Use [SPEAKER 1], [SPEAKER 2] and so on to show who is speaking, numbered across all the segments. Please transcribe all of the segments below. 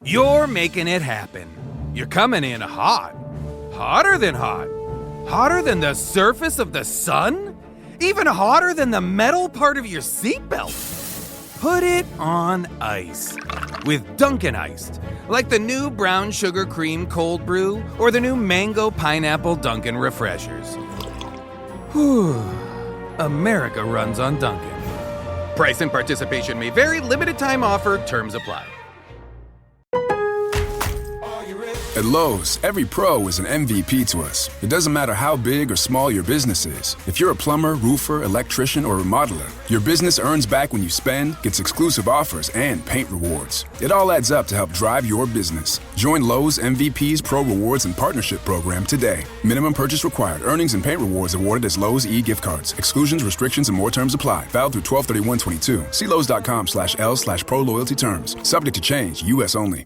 [SPEAKER 1] You're making it happen. You're coming in hot. Hotter than hot. Hotter than the surface of the sun? Even hotter than the metal part of your seatbelt. Put it on ice. With Dunkin' Iced. Like the new brown sugar cream cold brew or the new mango pineapple Dunkin' Refreshers. Whew. America runs on Dunkin'. Price and participation may vary. Limited time offer. Terms apply.
[SPEAKER 2] At Lowe's, every pro is an MVP to us. It doesn't matter how big or small your business is. If you're a plumber, roofer, electrician, or remodeler, your business earns back when you spend, gets exclusive offers, and paint rewards. It all adds up to help drive your business. Join Lowe's MVP's Pro Rewards and Partnership Program today. Minimum purchase required. Earnings and paint rewards awarded as Lowe's e-gift cards. Exclusions, restrictions, and more terms apply. Valid through 12/31/22. See Lowe's.com/L/Pro Loyalty Terms. Subject to change. U.S. only.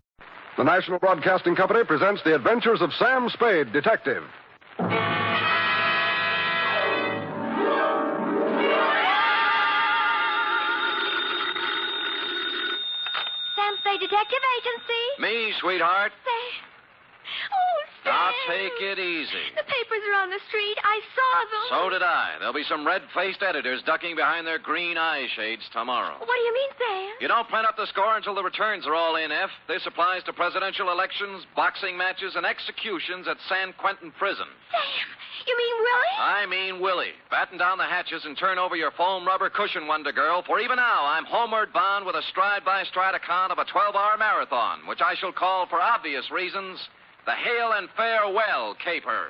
[SPEAKER 3] The National Broadcasting Company presents The Adventures of Sam Spade, Detective.
[SPEAKER 4] Sam Spade Detective Agency.
[SPEAKER 5] Me, sweetheart.
[SPEAKER 4] Oh, Sam.
[SPEAKER 5] Now take it easy.
[SPEAKER 4] The papers are on the street. I saw them.
[SPEAKER 5] So did I. There'll be some red-faced editors ducking behind their green eye shades tomorrow.
[SPEAKER 4] What do you mean, Sam?
[SPEAKER 5] You don't print up the score until the returns are all in, F. This applies to presidential elections, boxing matches, and executions at San Quentin Prison.
[SPEAKER 4] Sam, you mean Willie?
[SPEAKER 5] I mean Willie. Batten down the hatches and turn over your foam rubber cushion, Wonder Girl, for even now I'm homeward bound with a stride-by-stride account of a 12-hour marathon, which I shall call, for obvious reasons, the Hail and Farewell Caper.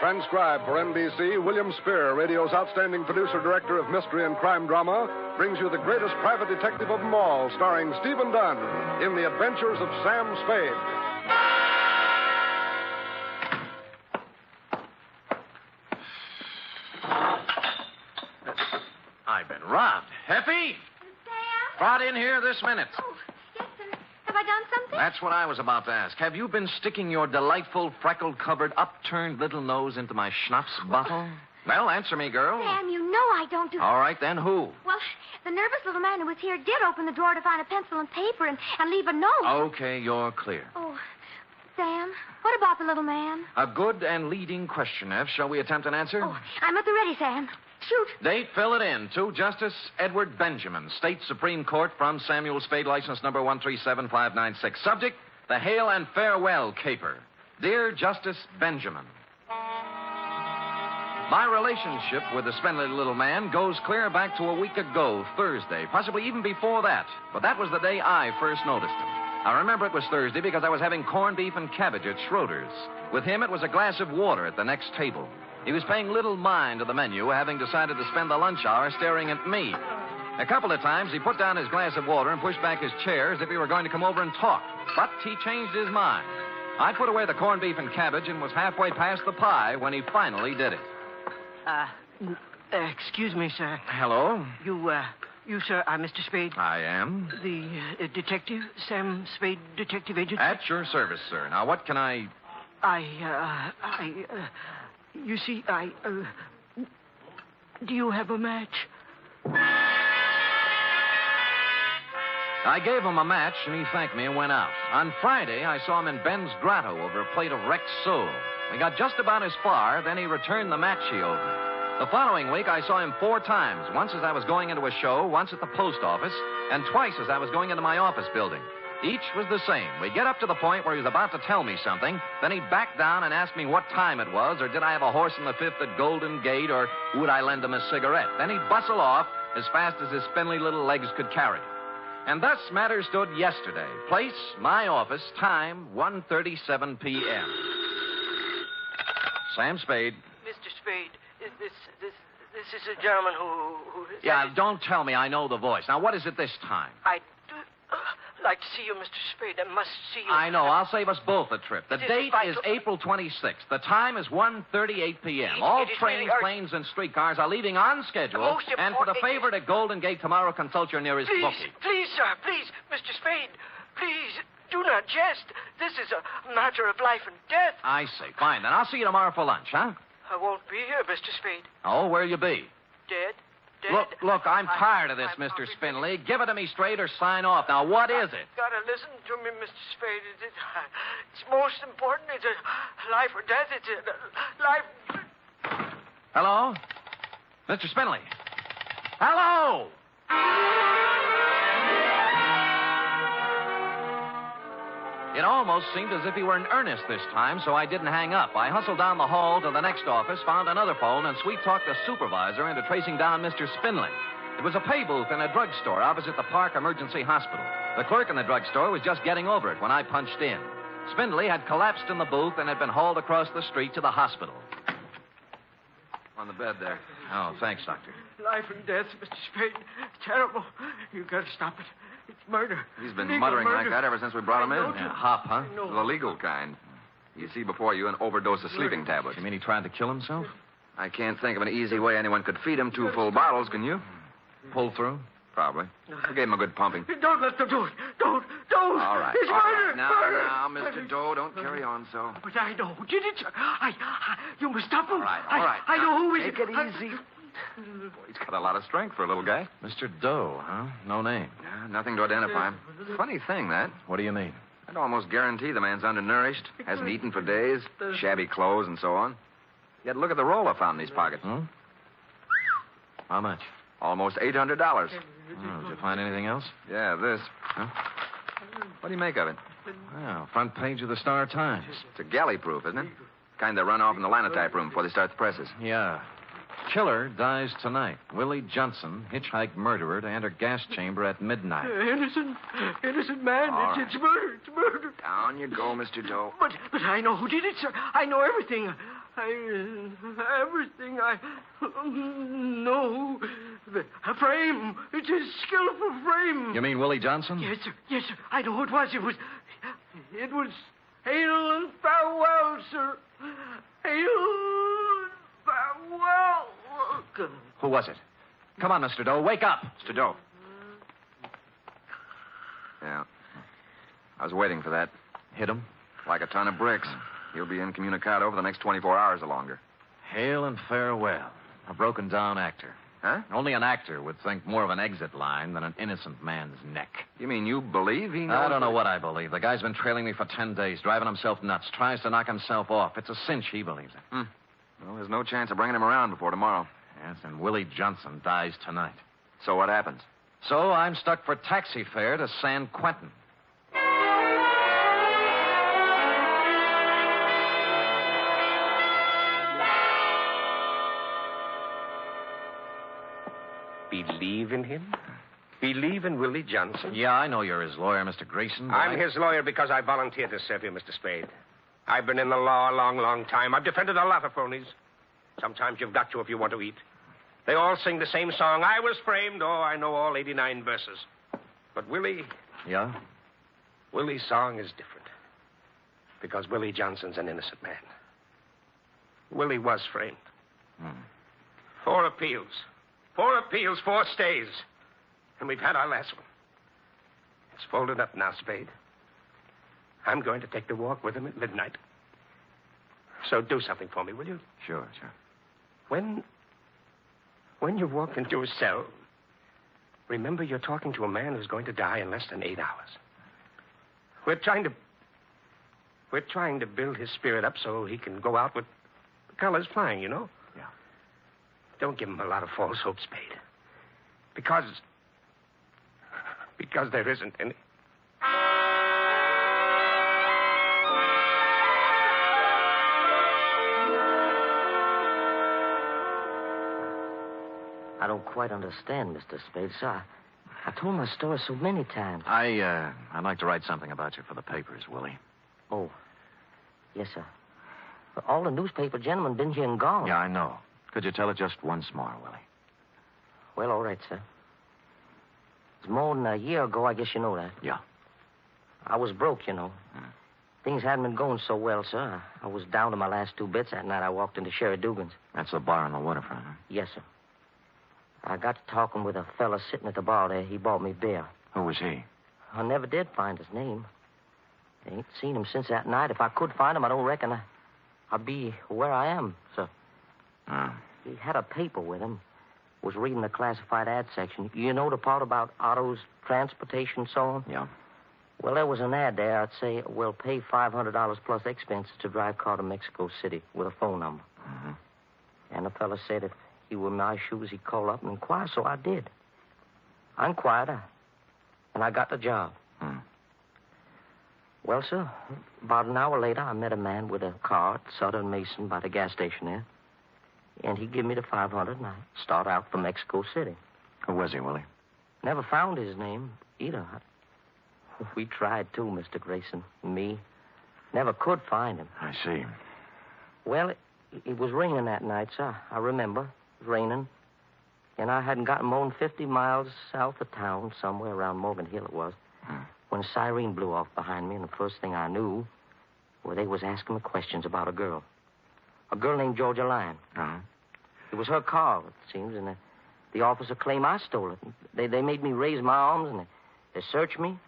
[SPEAKER 3] Transcribed for NBC, William Spier, radio's outstanding producer-director of mystery and crime drama, brings you the greatest private detective of them all, starring Stephen Dunne in The Adventures of Sam Spade.
[SPEAKER 5] I've been robbed. Effie?
[SPEAKER 4] Sam?
[SPEAKER 5] Brought in here this minute.
[SPEAKER 4] Oh, yes, sir. Have I done something?
[SPEAKER 5] That's what I was about to ask. Have you been sticking your delightful, freckle-covered, upturned little nose into my schnapps bottle? Well, answer me, girl.
[SPEAKER 4] Sam, you know I don't do...
[SPEAKER 5] All right, then, who?
[SPEAKER 4] Well, the nervous little man who was here did open the drawer to find a pencil and paper and leave a note.
[SPEAKER 5] Okay, you're clear.
[SPEAKER 4] Oh, Sam, what about the little man?
[SPEAKER 5] A good and leading question, F. Shall we attempt an answer?
[SPEAKER 4] Oh, I'm at the ready, Sam. Shoot.
[SPEAKER 5] Date, fill it in. To Justice Edward Benjamin, State Supreme Court, from Samuel Spade, license number 137596. Subject, the Hail and Farewell Caper. Dear Justice Benjamin, my relationship with the spindly little man goes clear back to a week ago, Thursday, possibly even before that. But that was the day I first noticed him. I remember it was Thursday because I was having corned beef and cabbage at Schroeder's. With him, it was a glass of water at the next table. He was paying little mind to the menu, having decided to spend the lunch hour staring at me. A couple of times, he put down his glass of water and pushed back his chair as if he were going to come over and talk. But he changed his mind. I put away the corned beef and cabbage and was halfway past the pie when he finally did it.
[SPEAKER 6] Excuse me, sir.
[SPEAKER 5] Hello?
[SPEAKER 6] You, sir, are Mr. Spade?
[SPEAKER 5] I am.
[SPEAKER 6] The detective, Sam Spade, detective agent?
[SPEAKER 5] At your service, sir. Now, what can I...
[SPEAKER 6] You see, do you have a match?
[SPEAKER 5] I gave him a match, and he thanked me and went out. On Friday, I saw him in Ben's grotto over a plate of wrecked sole. We got just about as far, then he returned the match he owed me. The following week, I saw him 4 times. Once as I was going into a show, once at the post office, and twice as I was going into my office building. Each was the same. We'd get up to the point where he was about to tell me something, then he'd back down and ask me what time it was, or did I have a horse in the fifth at Golden Gate, or would I lend him a cigarette. Then he'd bustle off as fast as his spindly little legs could carry. And thus matters stood yesterday. Place, my office, time, 1:37 p.m. Sam Spade.
[SPEAKER 6] Mr. Spade, this is a gentleman who
[SPEAKER 5] Yeah, don't tell me I know the voice. Now, what is it this time?
[SPEAKER 6] I'd like to see you, Mr. Spade. I must see you.
[SPEAKER 5] I know. I'll save us both a trip. The
[SPEAKER 6] It is
[SPEAKER 5] date
[SPEAKER 6] vital.
[SPEAKER 5] is April 26th. The time is 1:38 p.m. All
[SPEAKER 6] It is
[SPEAKER 5] trains,
[SPEAKER 6] really urgent.
[SPEAKER 5] planes, and streetcars are leaving on schedule.
[SPEAKER 6] The most
[SPEAKER 5] And for the
[SPEAKER 6] important-
[SPEAKER 5] favorite at Golden Gate tomorrow, consult your nearest
[SPEAKER 6] Please,
[SPEAKER 5] bookie.
[SPEAKER 6] please, sir, please, Mr. Spade, please, do not jest. This is a matter of life and death.
[SPEAKER 5] I see. Fine, then. I'll see you tomorrow for lunch, huh?
[SPEAKER 6] I won't be here, Mr. Spade.
[SPEAKER 5] Oh, where'll you be?
[SPEAKER 6] Dead. dead.
[SPEAKER 5] Look, I'm tired of this,
[SPEAKER 6] I'm
[SPEAKER 5] Mr.
[SPEAKER 6] sorry.
[SPEAKER 5] Spindley. Give it to me straight or sign off. Now, what is it?
[SPEAKER 6] Gotta listen to me, Mr. Spade. It's most important. It's a life or death. It's a life...
[SPEAKER 5] Hello? Mr. Spindley? Hello? It almost seemed as if he were in earnest this time, so I didn't hang up. I hustled down the hall to the next office, found another phone, and sweet-talked the supervisor into tracing down Mr. Spindley. It was a pay booth in a drugstore opposite the Park Emergency Hospital. The clerk in the drugstore was just getting over it when I punched in. Spindley had collapsed in the booth and had been hauled across the street to the hospital. On the bed there. Oh, thanks, Doctor.
[SPEAKER 6] Life and death, Mr. Spade. Terrible. You gotta stop it. It's murder.
[SPEAKER 7] He's been
[SPEAKER 6] Legal
[SPEAKER 7] muttering
[SPEAKER 6] murder.
[SPEAKER 7] like that ever since we brought him in.
[SPEAKER 5] Yeah, hop, huh?
[SPEAKER 6] No.
[SPEAKER 7] The legal kind. You see before you an overdose of sleeping tablets.
[SPEAKER 5] You mean he tried to kill himself?
[SPEAKER 7] I can't think of an easy way anyone could feed him 2 full bottles, can you?
[SPEAKER 5] Pull through?
[SPEAKER 7] Probably. We gave him a good pumping.
[SPEAKER 6] Don't let them do it. Don't.
[SPEAKER 7] All right.
[SPEAKER 6] It's
[SPEAKER 7] all
[SPEAKER 6] murder.
[SPEAKER 7] right.
[SPEAKER 6] Murder.
[SPEAKER 7] Now, Mr. Doe, don't carry on so.
[SPEAKER 6] But I know who did it, sir. You must stop him.
[SPEAKER 7] All right.
[SPEAKER 6] I know who
[SPEAKER 7] Take it easy. Boy, he's got a lot of strength for a little guy.
[SPEAKER 5] Mr. Doe, huh? No name.
[SPEAKER 7] Yeah, nothing to identify him. Funny thing, that.
[SPEAKER 5] What do you mean?
[SPEAKER 7] I'd almost guarantee the man's undernourished, hasn't eaten for days, shabby clothes and so on. Yet look at the roll I found in his pockets.
[SPEAKER 5] Hmm? How much?
[SPEAKER 7] Almost $800.
[SPEAKER 5] Oh, did you find anything else?
[SPEAKER 7] Yeah, this.
[SPEAKER 5] Huh?
[SPEAKER 7] What do you make of it?
[SPEAKER 5] Well, front page of the Star Times.
[SPEAKER 7] It's a galley proof, isn't it? Kind they run off in the linotype room before they start the presses.
[SPEAKER 5] Yeah. Killer dies tonight. Willie Johnson, hitchhiked murderer, to enter gas chamber at midnight.
[SPEAKER 6] Innocent man.
[SPEAKER 7] All
[SPEAKER 6] It's murder. It's murder.
[SPEAKER 7] Down you go, Mr. Doe.
[SPEAKER 6] But I know who did it, sir. I know everything. Everything. I know. A frame. It's a skillful frame.
[SPEAKER 5] You mean Willie Johnson?
[SPEAKER 6] Yes, sir. Yes, sir. I know who it was. It was hail and farewell, sir. Hail and farewell.
[SPEAKER 5] Who was it? Come on, Mr. Doe. Wake up.
[SPEAKER 7] Mr. Doe. Yeah. I was waiting for that.
[SPEAKER 5] Hit him.
[SPEAKER 7] Like a ton of bricks. He'll be incommunicado for the next 24 hours or longer.
[SPEAKER 5] Hail and farewell. A broken down actor.
[SPEAKER 7] Huh?
[SPEAKER 5] Only an actor would think more of an exit line than an innocent man's neck.
[SPEAKER 7] You mean you believe he knows?
[SPEAKER 5] I don't know what I believe. The guy's been trailing me for 10 days, driving himself nuts, tries to knock himself off. It's a cinch he believes it.
[SPEAKER 7] Well, there's no chance of bringing him around before tomorrow.
[SPEAKER 5] Yes, and Willie Johnson dies tonight.
[SPEAKER 7] So what happens?
[SPEAKER 5] So I'm stuck for taxi fare to San Quentin.
[SPEAKER 8] Believe in him? Believe in Willie Johnson?
[SPEAKER 5] Yeah, I know you're his lawyer, Mr. Grayson. but
[SPEAKER 8] I'm his lawyer because I volunteered to serve you, Mr. Spade. I've been in the law a long, long time. I've defended a lot of phonies. Sometimes you've got to if you want to eat. They all sing the same song. I was framed. Oh, I know all 89 verses. But Willie,
[SPEAKER 5] Yeah?
[SPEAKER 8] Willie's song is different. Because Willie Johnson's an innocent man. Willie was framed. 4 appeals. 4 appeals, 4 stays. And we've had our last one. It's folded up now, Spade. I'm going to take the walk with him at midnight. So do something for me, will you?
[SPEAKER 5] Sure.
[SPEAKER 8] When you walk into a cell, remember you're talking to a man who's going to die in less than 8 hours. We're trying to build his spirit up so he can go out with the colors flying, you know?
[SPEAKER 5] Yeah.
[SPEAKER 8] Don't give him a lot of false hope, Spade. Because there isn't any.
[SPEAKER 9] I don't quite understand, Mr. Spade, sir. I told my story so many times.
[SPEAKER 5] I'd like to write something about you for the papers, Willie.
[SPEAKER 9] Oh, yes, sir. But all the newspaper gentlemen been here and gone.
[SPEAKER 5] Yeah, I know. Could you tell it just once more, Willie?
[SPEAKER 9] Well, all right, sir. It's more than a year ago, I guess you know that.
[SPEAKER 5] Yeah.
[SPEAKER 9] I was broke, you know. Things hadn't been going so well, sir. I was down to my last 2 bits that night. I walked into Sherry Dugan's.
[SPEAKER 5] That's the bar on the waterfront, huh?
[SPEAKER 9] Yes, sir. I got to talking with a fella sitting at the bar there. He bought me beer.
[SPEAKER 5] Who was he?
[SPEAKER 9] I never did find his name. I ain't seen him since that night. If I could find him, I don't reckon I'd be where I am, sir.
[SPEAKER 5] Oh.
[SPEAKER 9] He had a paper with him. was reading the classified ad section. You know the part about autos, transportation, so on?
[SPEAKER 7] Yeah.
[SPEAKER 9] Well, there was an ad there. I'd say, we'll pay $500 plus expenses to drive car to Mexico City with a phone number.
[SPEAKER 7] Mm-hmm.
[SPEAKER 9] And the fella said if he were in my shoes, he'd call up and inquire, so I did. I inquired, and I got the job.
[SPEAKER 7] Hmm.
[SPEAKER 9] Well, sir, about an hour later, I met a man with a car at Southern Mason by the gas station there. And he gave me the $500, and I start out for Mexico City.
[SPEAKER 7] Who was he, Willie?
[SPEAKER 9] Never found his name either. We tried, too, Mr. Grayson. Me. Never could find him.
[SPEAKER 7] I see.
[SPEAKER 9] Well, it was raining that night, sir. I remember. It was raining. And I hadn't gotten more than 50 miles south of town, somewhere around Morgan Hill it was, when a siren blew off behind me, and the first thing I knew, well, they was asking me questions about a girl. A girl named Georgia Lyon.
[SPEAKER 7] Uh-huh.
[SPEAKER 9] It was her car, it seems, and the officer claimed I stole it. They made me raise my arms, and they searched me.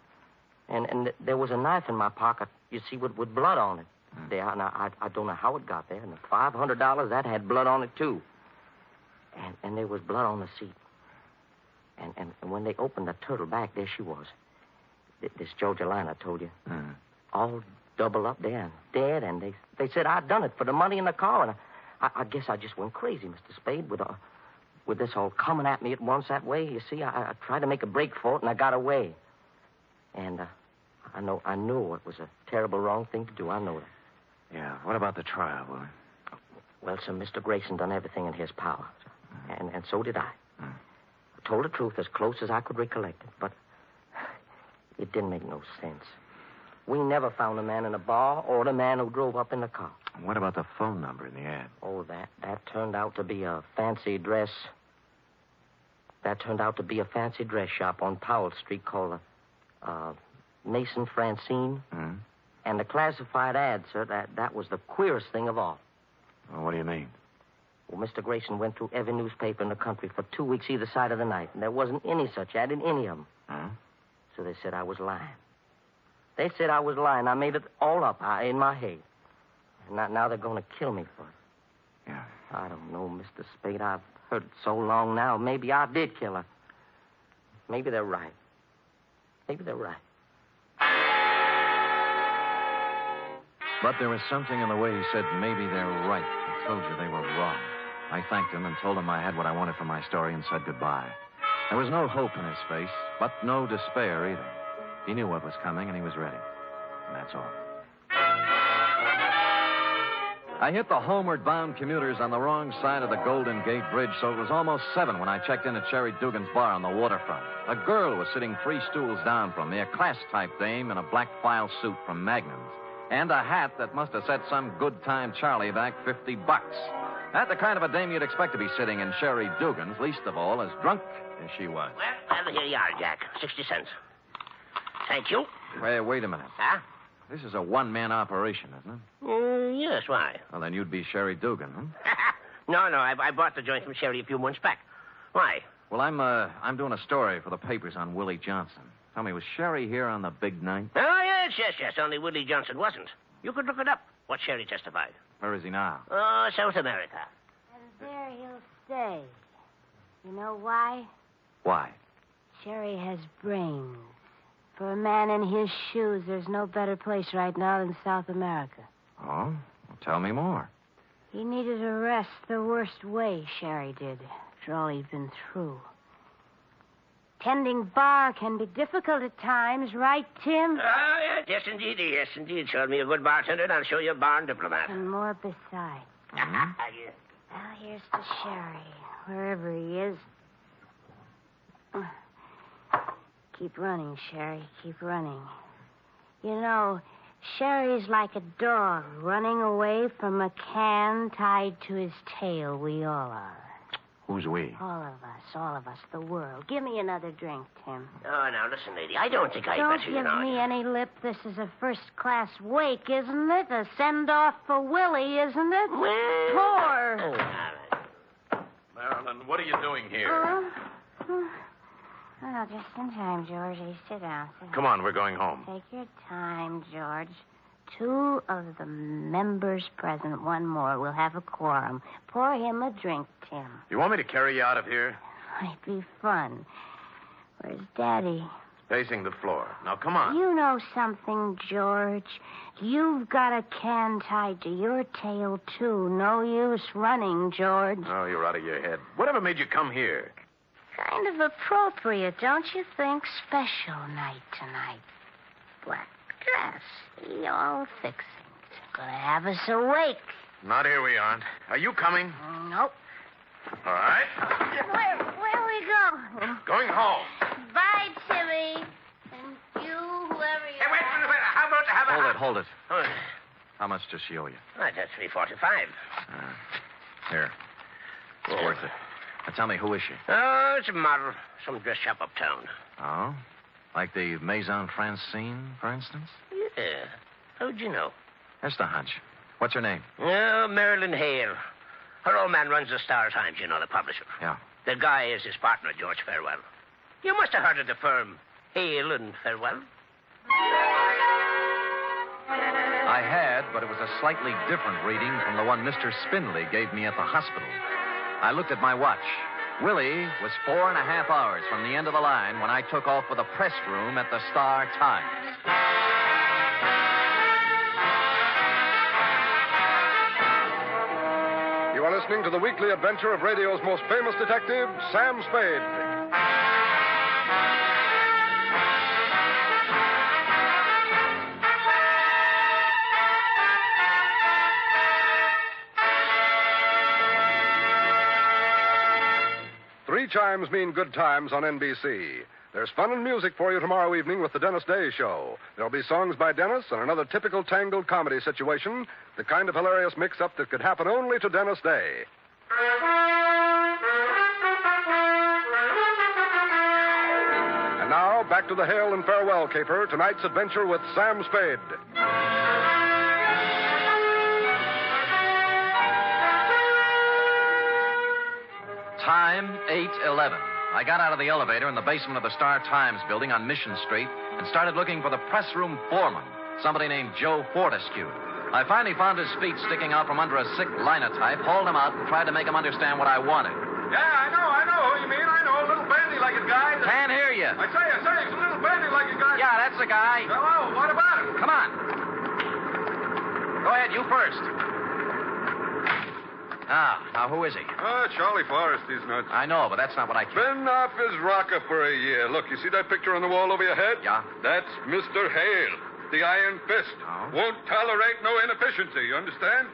[SPEAKER 9] And there was a knife in my pocket, you see, with blood on it. There, and I don't know how it got there. And the $500, that had blood on it, too. And there was blood on the seat. And when they opened the Tuttle back, there she was. This Georgia Lyon I told you. All doubled up there and dead. And they said I'd done it for the money in the car. And I guess I just went crazy, Mr. Spade, with this all coming at me at once that way. You see, I tried to make a break for it, and I got away. And I knew it was a terrible wrong thing to do. I know that.
[SPEAKER 7] Yeah, what about the trial, Willie?
[SPEAKER 9] Well, sir, Mr. Grayson done everything in his power. And so did I. I told the truth as close as I could recollect it, but it didn't make no sense. We never found the man in the bar or the man who drove up in the car.
[SPEAKER 7] What about the phone number in the ad?
[SPEAKER 9] Oh, that turned out to be a fancy dress. That turned out to be a fancy dress shop on Powell Street called Mason Francine.
[SPEAKER 7] Mm-hmm.
[SPEAKER 9] And the classified ad, sir, that was the queerest thing of all.
[SPEAKER 7] Well, what do you mean?
[SPEAKER 9] Well, Mr. Grayson went through every newspaper in the country for 2 weeks either side of the night, and there wasn't any such ad in any of them.
[SPEAKER 7] Huh?
[SPEAKER 9] So they said I was lying. They said I was lying. I made it all up in my head. And now they're going to kill me for it.
[SPEAKER 7] Yeah.
[SPEAKER 9] I don't know, Mr. Spade. I've heard it so long now. Maybe I did kill her. Maybe they're right. Maybe they're right.
[SPEAKER 5] But there was something in the way he said, maybe they're right. I told you they were wrong. I thanked him and told him I had what I wanted for my story and said goodbye. There was no hope in his face, but no despair either. He knew what was coming, and he was ready. And that's all. I hit the homeward-bound commuters on the wrong side of the Golden Gate Bridge, so it was almost 7 when I checked in at Sherry Dugan's bar on the waterfront. A girl was sitting 3 stools down from me, a class-type dame in a black file suit from Magnum's, and a hat that must have set some good-time Charlie back $50. That's the kind of a dame you'd expect to be sitting in Sherry Dugan's, least of all as drunk as she was.
[SPEAKER 8] Well, here you are, Jack. 60 cents. Thank you.
[SPEAKER 5] Wait a minute.
[SPEAKER 8] Huh?
[SPEAKER 5] This is a one-man operation, isn't it?
[SPEAKER 8] Yes, why?
[SPEAKER 5] Well, then you'd be Sherry Dugan, huh?
[SPEAKER 8] No, I bought the joint from Sherry a few months back. Why?
[SPEAKER 5] Well, I'm doing a story for the papers on Willie Johnson. Tell me, was Sherry here on the big night?
[SPEAKER 8] Oh, yes. Only Willie Johnson wasn't. You could look it up, what Sherry testified.
[SPEAKER 5] Where is he now?
[SPEAKER 8] Oh, South America.
[SPEAKER 4] And there he'll stay. You know why?
[SPEAKER 5] Why?
[SPEAKER 4] Sherry has brains. For a man in his shoes, there's no better place right now than South America.
[SPEAKER 5] Oh? Well, tell me more.
[SPEAKER 4] He needed a rest the worst way, Sherry did, after all he'd been through. Tending bar can be difficult at times, right, Tim?
[SPEAKER 8] Yes, indeed. Show me a good bartender, and I'll show you a barn diplomat.
[SPEAKER 4] And more besides. Well, here's to Sherry, wherever he is. Keep running, Sherry, keep running. You know, Sherry's like a dog running away from a can tied to his tail. We all are.
[SPEAKER 5] Who's we?
[SPEAKER 4] All of us, the world. Give me another drink, Tim.
[SPEAKER 8] Oh, now, listen, lady, I don't think I'd
[SPEAKER 4] Don't
[SPEAKER 8] better,
[SPEAKER 4] give me any lip. This is a first-class wake, isn't it? A send-off for Willie, isn't it? Pour.
[SPEAKER 10] Marilyn, what are you doing here?
[SPEAKER 4] Oh, just in time, Georgie. Sit down.
[SPEAKER 10] Come on, we're going home.
[SPEAKER 4] Take your time, George. 2 of the members present. One more. We'll have a quorum. Pour him a drink, Tim.
[SPEAKER 10] You want me to carry you out of here?
[SPEAKER 4] Might be fun. Where's Daddy?
[SPEAKER 10] Pacing the floor. Now, come on.
[SPEAKER 4] You know something, George? You've got a can tied to your tail, too. No use running, George.
[SPEAKER 10] Oh, you're out of your head. Whatever made you come here?
[SPEAKER 4] Kind of appropriate, don't you think? Special night tonight. Black dress. See, all fixings. Gonna have us awake.
[SPEAKER 10] Not here we aren't. Are you coming?
[SPEAKER 4] Nope.
[SPEAKER 10] All right.
[SPEAKER 4] Where we go?
[SPEAKER 10] Going home.
[SPEAKER 4] Bye, Timmy. And you, whoever you
[SPEAKER 8] Hey, wait. How about to have a...
[SPEAKER 5] Hold it. How much does she owe you?
[SPEAKER 8] That's $3.45.
[SPEAKER 5] Here. It's worth it. Now, tell me, who is she?
[SPEAKER 8] Oh, it's a model. Some dress shop uptown.
[SPEAKER 5] Oh? Like the Maison Francine, for instance?
[SPEAKER 8] Yeah. How'd you know?
[SPEAKER 5] Just a hunch. What's her name?
[SPEAKER 8] Oh, Marilyn Hale. Her old man runs the Star Times, you know, the publisher.
[SPEAKER 5] Yeah.
[SPEAKER 8] The guy is his partner, George Farewell. You must have heard of the firm Hale and Farewell.
[SPEAKER 5] I had, but it was a slightly different reading from the one Mr. Spindley gave me at the hospital. I looked at my watch. Willie was 4.5 hours from the end of the line when I took off for the press room at the Star Times.
[SPEAKER 3] You are listening to the weekly adventure of radio's most famous detective, Sam Spade. Three chimes mean good times on NBC. There's fun and music for you tomorrow evening with the Dennis Day Show. There'll be songs by Dennis and another typical tangled comedy situation, the kind of hilarious mix-up that could happen only to Dennis Day. And now, back to the Hail and Farewell caper, tonight's adventure with Sam Spade.
[SPEAKER 5] Time 8:11. I got out of the elevator in the basement of the Star Times building on Mission Street and started looking for the press room foreman, somebody named Joe Fortescue. I finally found his feet sticking out from under a sick linotype, hauled him out, and tried to make him understand what I wanted.
[SPEAKER 11] Yeah, I know who you mean. I know, a little bandy-legged guy.
[SPEAKER 5] Can't hear you.
[SPEAKER 11] I say, he's a little bandy-legged guy.
[SPEAKER 5] Yeah, that's the guy.
[SPEAKER 11] Hello, what about him?
[SPEAKER 5] Come on. Go ahead, you first. Now, who is he?
[SPEAKER 11] Charlie Forrest, he's nuts.
[SPEAKER 5] I know, but that's not what I care.
[SPEAKER 11] Been off his rocker for a year. Look, you see that picture on the wall over your head?
[SPEAKER 5] Yeah.
[SPEAKER 11] That's Mr. Hale, the Iron Fist.
[SPEAKER 5] Oh.
[SPEAKER 11] Won't tolerate no inefficiency, you understand?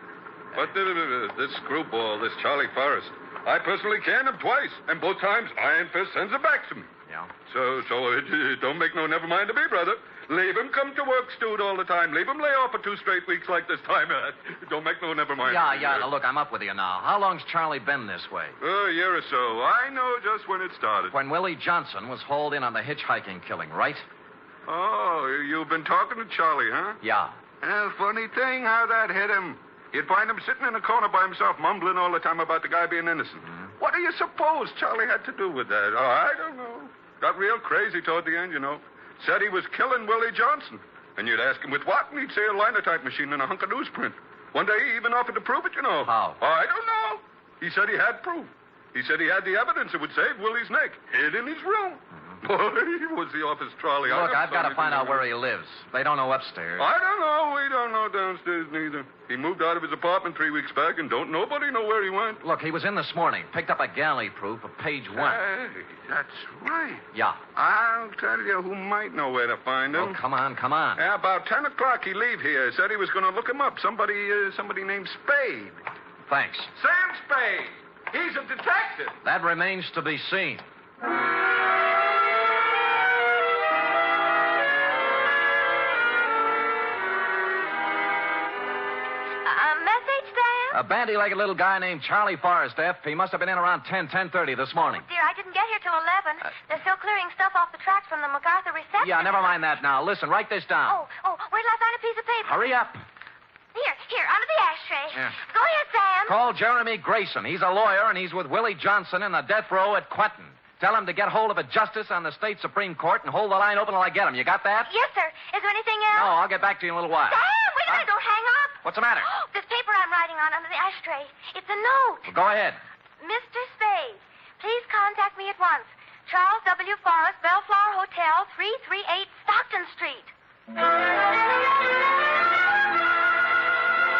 [SPEAKER 11] But this screwball, this Charlie Forrest, I personally canned him twice, and both times Iron Fist sends it back to me.
[SPEAKER 5] Yeah.
[SPEAKER 11] So it don't make no never mind to me, brother. Leave him come to work, Stewed, all the time. Leave him lay off for 2 straight weeks like this time. Don't make no never mind.
[SPEAKER 5] Yeah, now look, I'm up with you now. How long's Charlie been this way?
[SPEAKER 11] A year or so. I know just when it started.
[SPEAKER 5] When Willie Johnson was hauled in on the hitchhiking killing, right?
[SPEAKER 11] Oh, you've been talking to Charlie, huh?
[SPEAKER 5] Yeah.
[SPEAKER 11] Funny thing how that hit him. You'd find him sitting in a corner by himself, mumbling all the time about the guy being innocent.
[SPEAKER 5] Mm-hmm.
[SPEAKER 11] What do you suppose Charlie had to do with that? Oh, I don't know. Got real crazy toward the end, you know. Said he was killing Willie Johnson. And you'd ask him with what, and he'd say a linotype machine and a hunk of newsprint. One day he even offered to prove it, you know.
[SPEAKER 5] How?
[SPEAKER 11] I don't know. He said he had proof. He said he had the evidence that would save Willie's neck, hid in his room. Boy, was he off his trolley.
[SPEAKER 5] Look, I've got to find out where he lives. They don't know upstairs.
[SPEAKER 11] I don't know. We don't know downstairs neither. He moved out of his apartment 3 weeks back, and don't nobody know where he went.
[SPEAKER 5] Look, he was in this morning. Picked up a galley proof of page 1.
[SPEAKER 11] Hey, that's right.
[SPEAKER 5] Yeah.
[SPEAKER 11] I'll tell you who might know where to find him.
[SPEAKER 5] Oh, come on.
[SPEAKER 11] Yeah, about 10 o'clock he leave here. Said he was going to look him up. Somebody named Spade.
[SPEAKER 5] Thanks.
[SPEAKER 11] Sam Spade. He's a detective.
[SPEAKER 5] That remains to be seen. A bandy-legged little guy named Charlie Forrest, F. He must have been in around 10:30 this morning.
[SPEAKER 12] Oh, dear, I didn't get here till 11. They're still clearing stuff off the tracks from the MacArthur reception.
[SPEAKER 5] Yeah, never mind that now. Listen, write this down.
[SPEAKER 12] Oh, where till I find a piece of paper?
[SPEAKER 5] Hurry up.
[SPEAKER 12] Here, under the ashtray.
[SPEAKER 5] Yeah.
[SPEAKER 12] Go ahead, Sam.
[SPEAKER 5] Call Jeremy Grayson. He's a lawyer, and he's with Willie Johnson in the death row at Quentin. Tell him to get hold of a justice on the state Supreme Court and hold the line open till I get him. You got that?
[SPEAKER 12] Yes, sir. Is there anything else?
[SPEAKER 5] No, I'll get back to you in a little while.
[SPEAKER 12] Sam, we minute, don't hang up.
[SPEAKER 5] What's the matter?
[SPEAKER 12] This paper I'm writing on under the ashtray. It's a note.
[SPEAKER 5] Well, go ahead.
[SPEAKER 12] Mr. Spade, please contact me at once. Charles W. Forrest, Bellflower Hotel, 338 Stockton Street.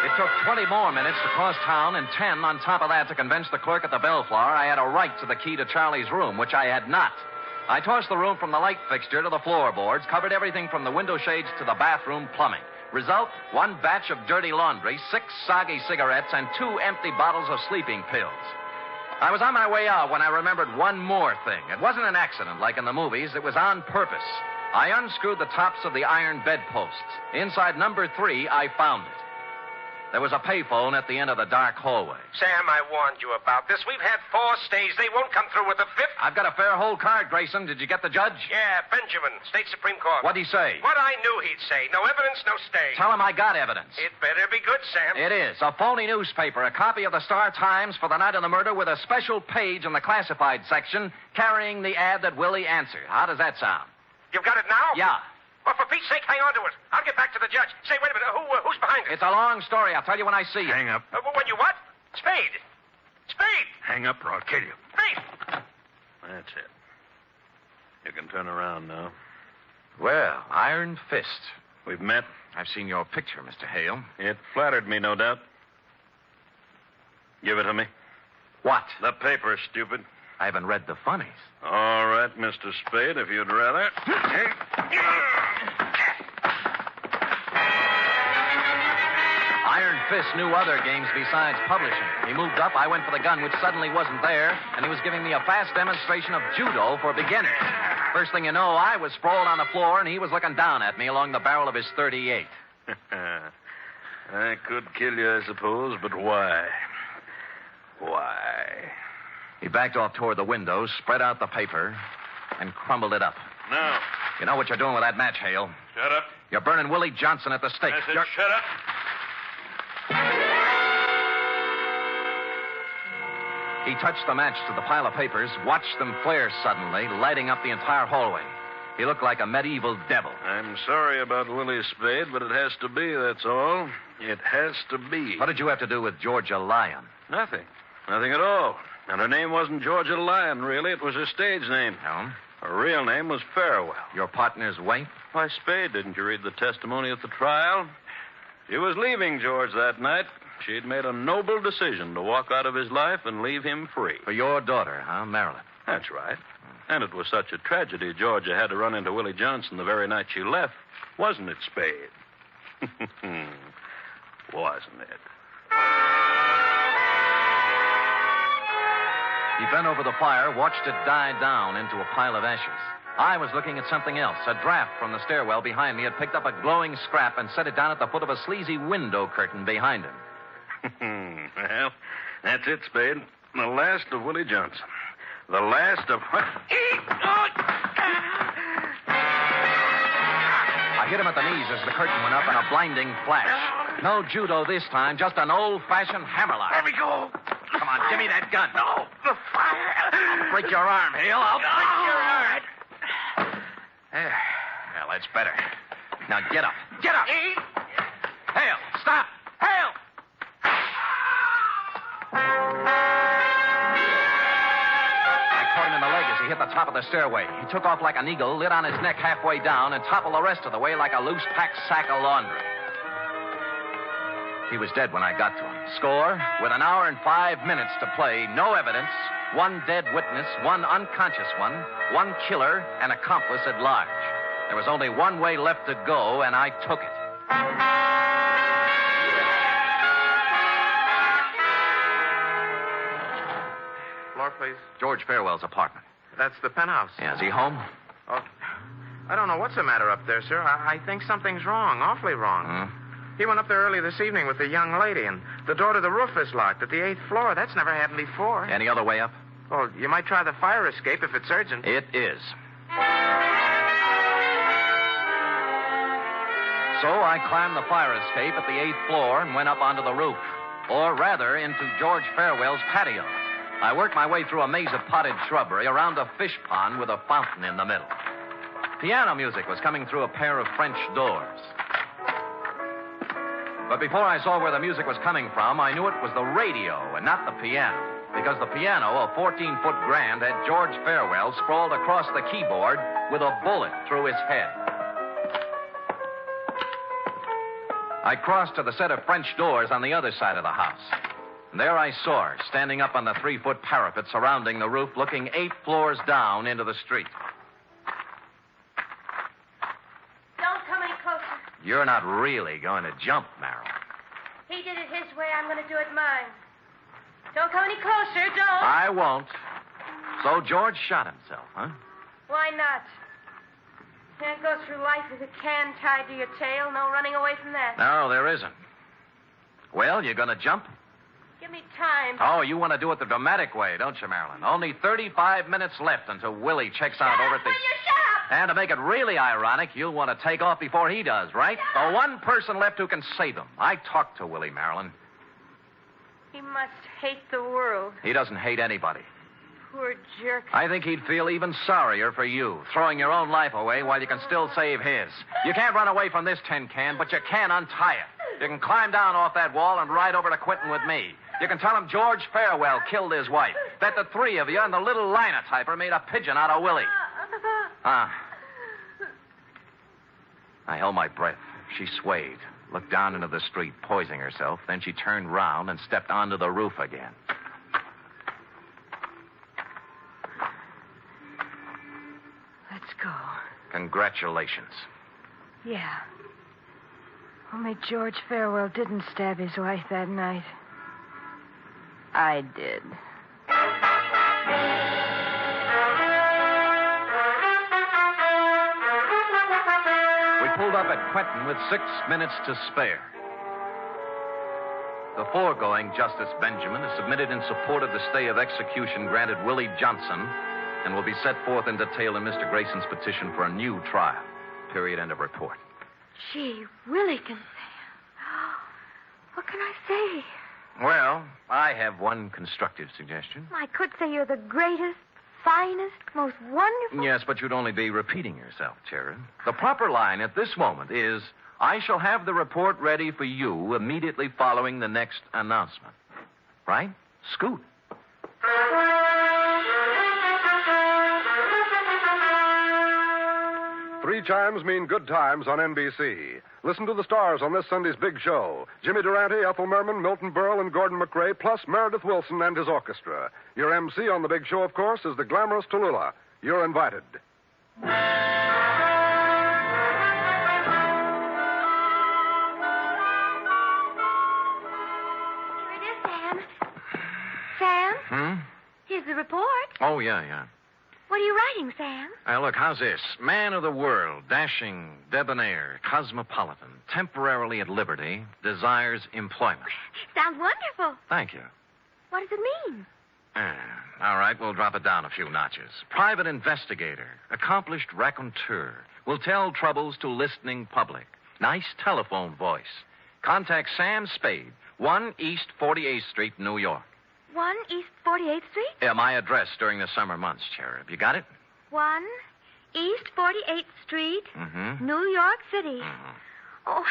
[SPEAKER 5] It took 20 more minutes to cross town and 10 on top of that to convince the clerk at the Bellflower I had a right to the key to Charlie's room, which I had not. I tossed the room from the light fixture to the floorboards, covered everything from the window shades to the bathroom plumbing. Result, 1 batch of dirty laundry, 6 soggy cigarettes, and 2 empty bottles of sleeping pills. I was on my way out when I remembered one more thing. It wasn't an accident like in the movies. It was on purpose. I unscrewed the tops of the iron bedposts. Inside number 3, I found it. There was a payphone at the end of the dark hallway.
[SPEAKER 8] Sam, I warned you about this. We've had 4 stays. They won't come through with the 5th.
[SPEAKER 5] I've got a fair hold card, Grayson. Did you get the judge?
[SPEAKER 8] Yeah, Benjamin, State Supreme Court.
[SPEAKER 5] What'd he say?
[SPEAKER 8] What I knew he'd say. No evidence, no stay.
[SPEAKER 5] Tell him I got evidence.
[SPEAKER 8] It better be good, Sam.
[SPEAKER 5] It is. A phony newspaper, a copy of the Star-Times for the night of the murder with a special page in the classified section carrying the ad that Willie answered. How does that sound?
[SPEAKER 8] You've got it now?
[SPEAKER 5] Yeah.
[SPEAKER 8] Well, for Pete's sake, hang on to it. I'll get back to the judge. Say, wait a minute. Who's behind it?
[SPEAKER 5] It's a long story. I'll tell you when I see you.
[SPEAKER 11] Hang up.
[SPEAKER 8] When you what? Spade. Spade.
[SPEAKER 11] Hang up or I'll kill you.
[SPEAKER 8] Spade.
[SPEAKER 11] That's it. You can turn around now.
[SPEAKER 5] Well, Iron Fist.
[SPEAKER 11] We've met.
[SPEAKER 5] I've seen your picture, Mr. Hale.
[SPEAKER 11] It flattered me, no doubt. Give it to me.
[SPEAKER 5] What?
[SPEAKER 11] The paper, stupid.
[SPEAKER 5] I haven't read the funnies.
[SPEAKER 11] All right, Mr. Spade, if you'd rather.
[SPEAKER 5] Iron Fist knew other games besides publishing. He moved up, I went for the gun, which suddenly wasn't there, and he was giving me a fast demonstration of judo for beginners. First thing you know, I was sprawled on the floor, and he was looking down at me along the barrel of his .38.
[SPEAKER 11] I could kill you, I suppose, but why? Why?
[SPEAKER 5] He backed off toward the window, spread out the paper, and crumbled it up.
[SPEAKER 11] No.
[SPEAKER 5] You know what you're doing with that match, Hale.
[SPEAKER 11] Shut up.
[SPEAKER 5] You're burning Willie Johnson at the stake.
[SPEAKER 11] I said shut up.
[SPEAKER 5] He touched the match to the pile of papers, watched them flare suddenly, lighting up the entire hallway. He looked like a medieval devil.
[SPEAKER 11] I'm sorry about Willie Spade, but it has to be, that's all. It has to be.
[SPEAKER 5] What did you have to do with Georgia Lyon?
[SPEAKER 11] Nothing. Nothing at all. And her name wasn't Georgia Lyon, really. It was her stage name.
[SPEAKER 5] No?
[SPEAKER 11] Her real name was Farewell.
[SPEAKER 5] Your partner's wife?
[SPEAKER 11] Why, Spade, didn't you read the testimony at the trial? She was leaving George that night. She'd made a noble decision to walk out of his life and leave him free.
[SPEAKER 5] For your daughter, huh, Marilyn?
[SPEAKER 11] That's right. And it was such a tragedy Georgia had to run into Willie Johnson the very night she left. Wasn't it, Spade? Wasn't it?
[SPEAKER 5] He bent over the fire, watched it die down into a pile of ashes. I was looking at something else. A draft from the stairwell behind me had picked up a glowing scrap and set it down at the foot of a sleazy window curtain behind him.
[SPEAKER 11] Well, that's it, Spade. The last of Willie Johnson. The last of...
[SPEAKER 5] I hit him at the knees as the curtain went up in a blinding flash. No judo this time, just an old-fashioned hammerlock.
[SPEAKER 8] Let me go.
[SPEAKER 5] Come on, give me that gun.
[SPEAKER 8] No, the fire.
[SPEAKER 5] I'll break your arm, Hale. I'll break your arm. There. Well, that's better. Now get up. Get up. Hale, stop. Hale. I caught him in the leg as he hit the top of the stairway. He took off like an eagle, lit on his neck halfway down, and toppled the rest of the way like a loose-packed sack of laundry. He was dead when I got to him. Score, with an hour and 5 minutes to play, no evidence, 1 dead witness, 1 unconscious one, 1 killer, and accomplice at large. There was only one way left to go, and I took it.
[SPEAKER 13] Floor, please.
[SPEAKER 5] George Farewell's apartment.
[SPEAKER 13] That's the penthouse.
[SPEAKER 5] Yeah, is he home?
[SPEAKER 13] Oh, I don't know what's the matter up there, sir. I think something's wrong, awfully wrong. He went up there early this evening with a young lady, and the door to the roof is locked at the 8th floor. That's never happened before.
[SPEAKER 5] Any other way up?
[SPEAKER 13] Well, you might try the fire escape if it's urgent.
[SPEAKER 5] It is. So I climbed the fire escape at the 8th floor and went up onto the roof. Or rather, into George Farewell's patio. I worked my way through a maze of potted shrubbery around a fish pond with a fountain in the middle. Piano music was coming through a pair of French doors. But before I saw where the music was coming from, I knew it was the radio and not the piano. Because the piano, a 14-foot grand, had George Farewell sprawled across the keyboard with a bullet through his head. I crossed to the set of French doors on the other side of the house. And there I saw her, standing up on the 3-foot parapet surrounding the roof, looking 8 floors down into the street.
[SPEAKER 4] Don't come any closer.
[SPEAKER 5] You're not really going to jump, Merrill.
[SPEAKER 4] He did it his way. I'm going to do it mine. Don't come any closer. Don't.
[SPEAKER 5] I won't. So George shot himself, huh?
[SPEAKER 4] Why not? Can't go through life with a can tied to your tail. No running away from that.
[SPEAKER 5] No, there isn't. Well, you going to jump?
[SPEAKER 4] Give me time.
[SPEAKER 5] Oh, you want to do it the dramatic way, don't you, Marilyn? Only 35 minutes left until Willie checks out over at the...
[SPEAKER 4] Will you shut up?
[SPEAKER 5] And to make it really ironic, you'll want to take off before he does, right? The one person left who can save him. I talked to Willie, Marilyn.
[SPEAKER 4] He must hate the world.
[SPEAKER 5] He doesn't hate anybody.
[SPEAKER 4] Poor jerk.
[SPEAKER 5] I think he'd feel even sorrier for you, throwing your own life away while you can still save his. You can't run away from this tin can, but you can untie it. You can climb down off that wall and ride over to Quentin with me. You can tell him George Farewell killed his wife, that the 3 of you and the little linotyper made a pigeon out of Willie. I held my breath. She swayed, looked down into the street, poising herself. Then she turned round and stepped onto the roof again.
[SPEAKER 4] Let's go.
[SPEAKER 5] Congratulations.
[SPEAKER 4] Yeah. Only George Farewell didn't stab his wife that night. I did.
[SPEAKER 5] We pulled up at Quentin with 6 minutes to spare. The foregoing Justice Benjamin is submitted in support of the stay of execution granted Willie Johnson and will be set forth in detail in Mr. Grayson's petition for a new trial. Period. End of report.
[SPEAKER 4] Gee, Willie can say. What can I say?
[SPEAKER 5] Well, I have one constructive suggestion.
[SPEAKER 4] I could say you're the greatest, finest, most wonderful...
[SPEAKER 5] Yes, but you'd only be repeating yourself, Tara. The proper line at this moment is, I shall have the report ready for you immediately following the next announcement. Right? Scoot.
[SPEAKER 3] 3 chimes mean good times on NBC. Listen to the stars on this Sunday's big show. Jimmy Durante, Ethel Merman, Milton Berle, and Gordon McRae, plus Meredith Wilson and his orchestra. Your MC on the big show, of course, is the glamorous Tallulah. You're invited.
[SPEAKER 4] Here it is, Sam. Sam? Here's the report.
[SPEAKER 5] Oh, yeah.
[SPEAKER 4] What are you writing, Sam?
[SPEAKER 5] Look, how's this? Man of the world, dashing, debonair, cosmopolitan, temporarily at liberty, desires employment.
[SPEAKER 4] Sounds wonderful.
[SPEAKER 5] Thank you.
[SPEAKER 4] What does it mean?
[SPEAKER 5] All right, we'll drop it down a few notches. Private investigator, accomplished raconteur, will tell troubles to listening public. Nice telephone voice. Contact Sam Spade, 1 East 48th Street, New York.
[SPEAKER 4] 1 East 48th Street?
[SPEAKER 5] Yeah, my address during the summer months, Cherub. You got it?
[SPEAKER 4] 1 East 48th Street,
[SPEAKER 5] Mm-hmm.
[SPEAKER 4] New York City.
[SPEAKER 5] Mm-hmm.
[SPEAKER 4] Oh,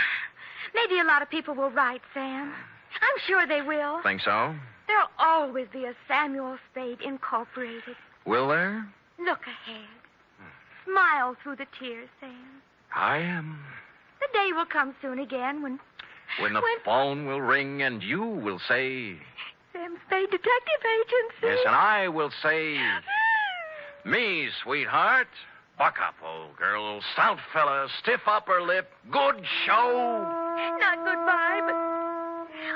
[SPEAKER 4] maybe a lot of people will write, Sam. I'm sure they will.
[SPEAKER 5] Think so?
[SPEAKER 4] There'll always be a Samuel Spade Incorporated.
[SPEAKER 5] Will there?
[SPEAKER 4] Look ahead. Smile through the tears, Sam.
[SPEAKER 5] I am.
[SPEAKER 4] The day will come soon again when
[SPEAKER 5] the phone will ring and you will say...
[SPEAKER 4] Sam Spade Detective Agency.
[SPEAKER 5] Yes, and I will say... Me, sweetheart. Buck up, old girl. Stout fella, stiff upper lip. Good show.
[SPEAKER 4] Not goodbye, but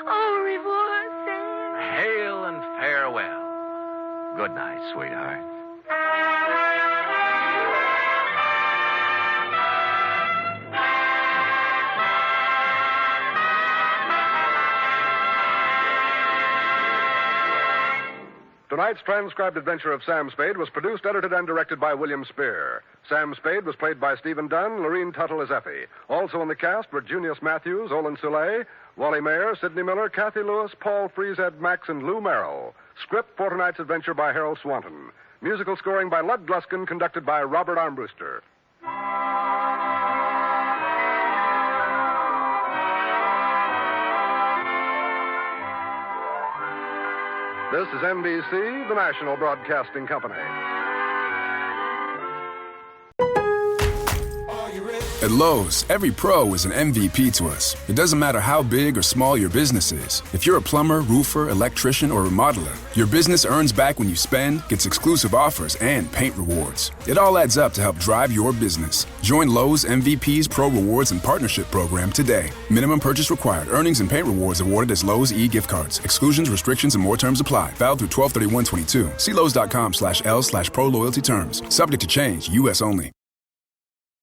[SPEAKER 4] au revoir, Sam.
[SPEAKER 5] Hail and farewell. Good night, sweetheart.
[SPEAKER 3] Tonight's transcribed adventure of Sam Spade was produced, edited, and directed by William Spier. Sam Spade was played by Stephen Dunne, Lurene Tuttle as Effie. Also in the cast were Junius Matthews, Olin Soule, Wally Mayer, Sidney Miller, Kathy Lewis, Paul Frees, Ed Max, and Lou Merrill. Script for tonight's adventure by Harold Swanton. Musical scoring by Lud Gluskin, conducted by Robert Armbruster. This is NBC, the national broadcasting company.
[SPEAKER 2] At Lowe's, every pro is an MVP to us. It doesn't matter how big or small your business is. If you're a plumber, roofer, electrician, or remodeler, your business earns back when you spend, gets exclusive offers, and paint rewards. It all adds up to help drive your business. Join Lowe's MVP's Pro Rewards and Partnership Program today. Minimum purchase required. Earnings and paint rewards awarded as Lowe's e-gift cards. Exclusions, restrictions, and more terms apply. Valid through 12/31/22. See Lowe's.com/L/Pro Loyalty Terms. Subject to change. U.S. only.